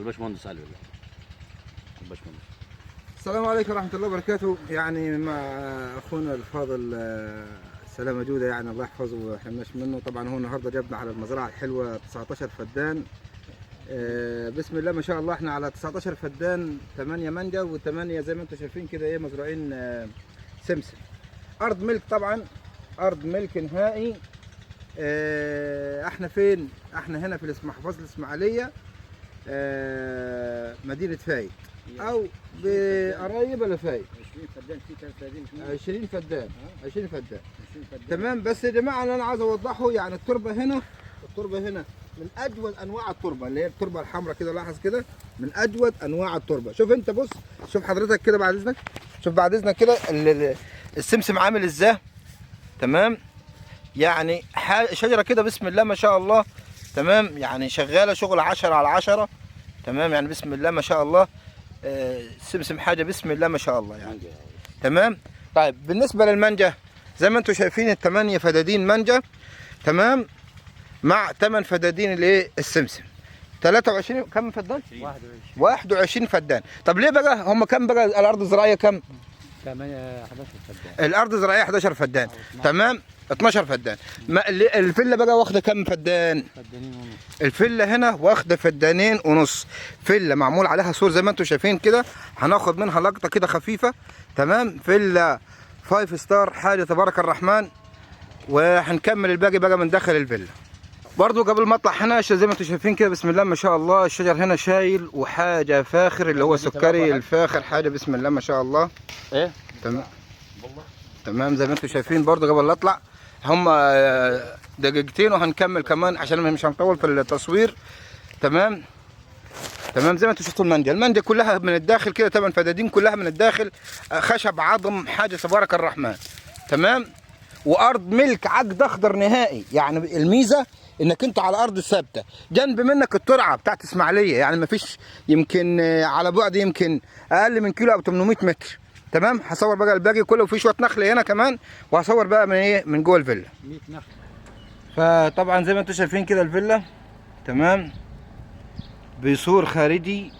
الباشمهندس علي والله. الباشمهندس. السلام عليكم ورحمة الله وبركاته. يعني مع أخونا الفاضل سلامة جودة، يعني الله يحفظه وما يحرمناش منه. طبعا هو النهارده جابنا على المزرعة الحلوة 19 فدان. بسم الله ما شاء الله، احنا على 19 فدان 8 مانجا و8 زي ما انتم شايفين كده ايه مزروعين سمسم. أرض ملك طبعا، أرض ملك نهائي. احنا فين؟ احنا هنا في محافظة الإسماعيلية، مدينة فايد او بقريبه لفايد. 20 فدان في 30 20 فدان 20 فدان تمام. بس يا جماعه اللي انا عايز اوضحه، يعني التربه هنا من اجود انواع التربه، اللي هي التربه الحمراء كده. لاحظ كده، من اجود انواع التربه. شوف انت، بص، شوف حضرتك كده بعد اذنك، شوف بعد اذنك كده السمسم عامل ازاي. تمام، يعني شجره كده بسم الله ما شاء الله. تمام، يعني شغاله شغل 10 على 10. تمام، يعني بسم الله ما شاء الله. سمسم حاجه بسم الله ما شاء الله يعني. تمام. طيب بالنسبه للمانجا، زي ما انتم شايفين الثمانيه فدادين مانجا. تمام، مع 8 فدادين الايه السمسم. 23 كم فدان؟ 21 فدان. طب ليه بقى هم كم بقى الارض الزراعيه كم؟ 11 فدان. الارض الزراعيه 11 فدان. تمام، 12 فدان. الفيلا بقى واخده كم فدان؟ فدانين ونص. الفيلا هنا واخده فدانين ونص. فيلا معمول عليها سور زي ما انتم شايفين كده. هناخد منها لقطه كده خفيفه. تمام، فيلا 5 ستار حاجه تبارك الرحمن. وهنكمل الباقي بقى من داخل الفيلا. برضو قبل ما اطلع هنا زي ما انتم شايفين كده بسم الله ما شاء الله، الشجر هنا شايل وحاجه فاخر، اللي هو سكري الفاخر، حاجه بسم الله ما شاء الله. ايه؟ تمام تمام، زي ما انتم شايفين. برضو قبل لا اطلع هم دقيقتين وهنكمل كمان عشان مش هنطول في التصوير. تمام تمام، زي ما انتم شفتوا المانجا كلها من الداخل كده 8 فدادين كلها من الداخل خشب عظم، حاجه تبارك الرحمن. تمام، وارض ملك عقد اخضر نهائي. يعني الميزه انك انت على ارض ثابته، جنب منك الترعه بتاعت اسماعيليه، يعني ما فيش، يمكن على بعد يمكن اقل من كيلو او 800 متر. تمام، هصور بقى الباقي كله، وفي شويه نخل هنا كمان، وهصور بقى من ايه من جوه الفيلا. 100 نخل. فطبعا زي ما انتم شايفين كده الفيلا. تمام، بسور خارجي،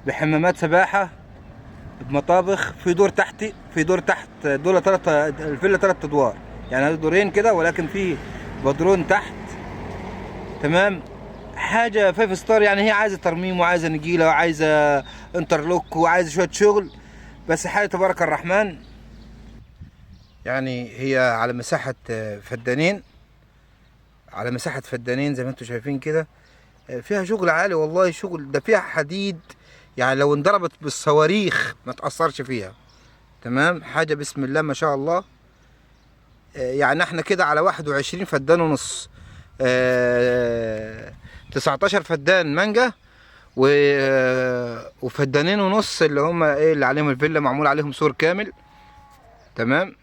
بحمامات سباحه، بمطابخ، في دور تحتي، في دور تحت، دول الفيلا 3 ادوار، يعني هذول دورين كده، ولكن في بدرون تحت. تمام، حاجه 5 ستار. يعني هي عايزه ترميم وعايزه نجيله وعايزه انترلوك وعايزه شويه شغل، بس حاجه تبارك الرحمن. يعني هي على مساحه فدانين، على مساحه فدانين زي ما انتم شايفين كده. فيها شغل عالي والله، شغل ده فيها حديد، يعني لو انضربت بالصواريخ ما تأثرش فيها. تمام، حاجة بسم الله ما شاء الله. يعني احنا كده على 21 فدان ونص، 19 فدان مانجا وفدانين ونص اللي هم ايه اللي عليهم الفيلا، معمول عليهم سور كامل. تمام،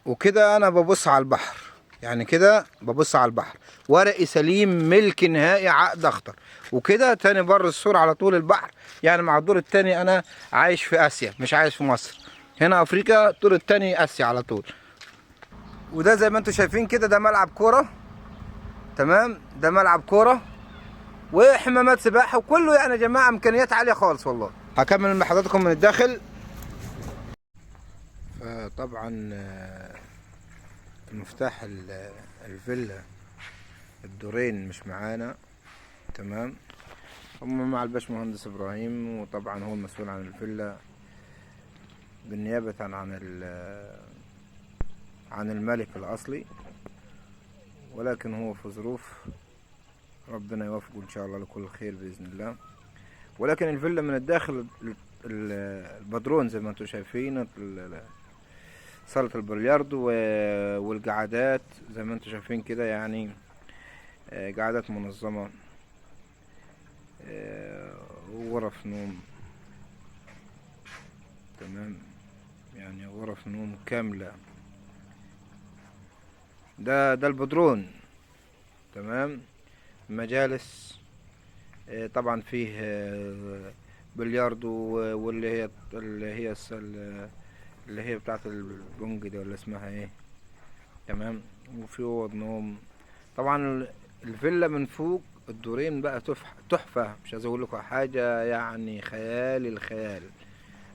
وكده انا ببص على البحر، يعني كده ببص على البحر، ورقي سليم ملك نهائي عقد اخضر. وكده تاني بر السور على طول البحر، يعني مع الدور التاني انا عايش في اسيا، مش عايش في مصر. هنا افريقيا، الدور التاني اسيا على طول. وده زي ما انتم شايفين كده ده ملعب كوره. تمام، ده ملعب كوره وحمامات سباحه وكله، يعني يا جماعه امكانيات عاليه خالص والله. هكمل مع حضراتكم من الداخل. فطبعا مفتاح الفيلا الدورين مش معانا. تمام، هم مع الباشمهندس ابراهيم، وطبعا هو المسؤول عن الفيلا بالنيابة عن الملك الاصلي، ولكن هو في ظروف، ربنا يوفقه ان شاء الله لكل خير باذن الله. ولكن الفيلا من الداخل البدرون زي ما انتم شايفين، صالة البلياردو والقعدات زي ما انتم شايفين كده، يعني قعدات منظمة، وغرف نوم. تمام، يعني غرف نوم كاملة. ده البدرون. تمام، مجالس، طبعا فيه بلياردو، واللي هي بتاعت البونج دي ولا اسمها ايه. تمام، وفي اوض نوم. طبعا الفيلا من فوق الدورين بقى تحفة، مش عايز اقول لكم حاجة يعني خيال الخيال.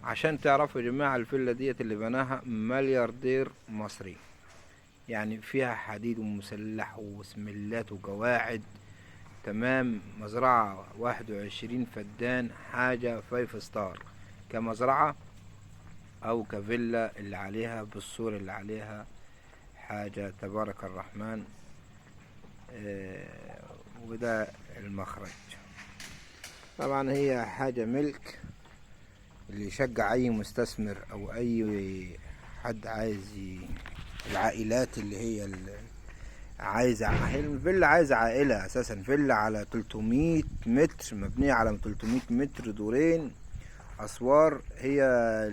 عشان تعرفوا يا جماعة الفيلا ديت اللي بناها ملياردير مصري، يعني فيها حديد ومسلح وسملات وقواعد، تمام. مزرعة 21 فدان، حاجة 5 ستار كمزرعة او كفيلا اللي عليها بالسور اللي عليها، حاجة تبارك الرحمن. وده المخرج. طبعا هي حاجة ملك، اللي يشجع اي مستثمر او اي حد عايز العائلات اللي هي عايزة الفيلا، عايزة عائلة اساسا. فيلا على 300 متر، مبنية على 300 متر، دورين، اسوار. هي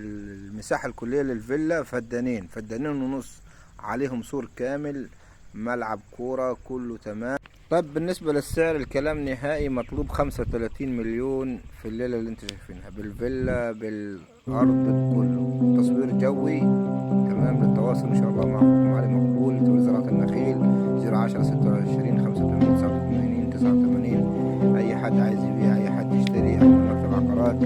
المساحة الكلية للفيلا فدانين ونص، عليهم سور كامل، ملعب كورة، كله تمام. طب بالنسبة للسعر الكلام نهائي، مطلوب 35 مليون في الليلة اللي انتوا شايفينها، بالفيلا بالارض كله، تصوير جوي تمام. للتواصل ان شاء الله مع اخوكم علي مقبول، تولي زراعة النخيل، 010 26 85 89 89. اي حد عايز يبيع، اي حد يشتري، اي مكتب عقارات،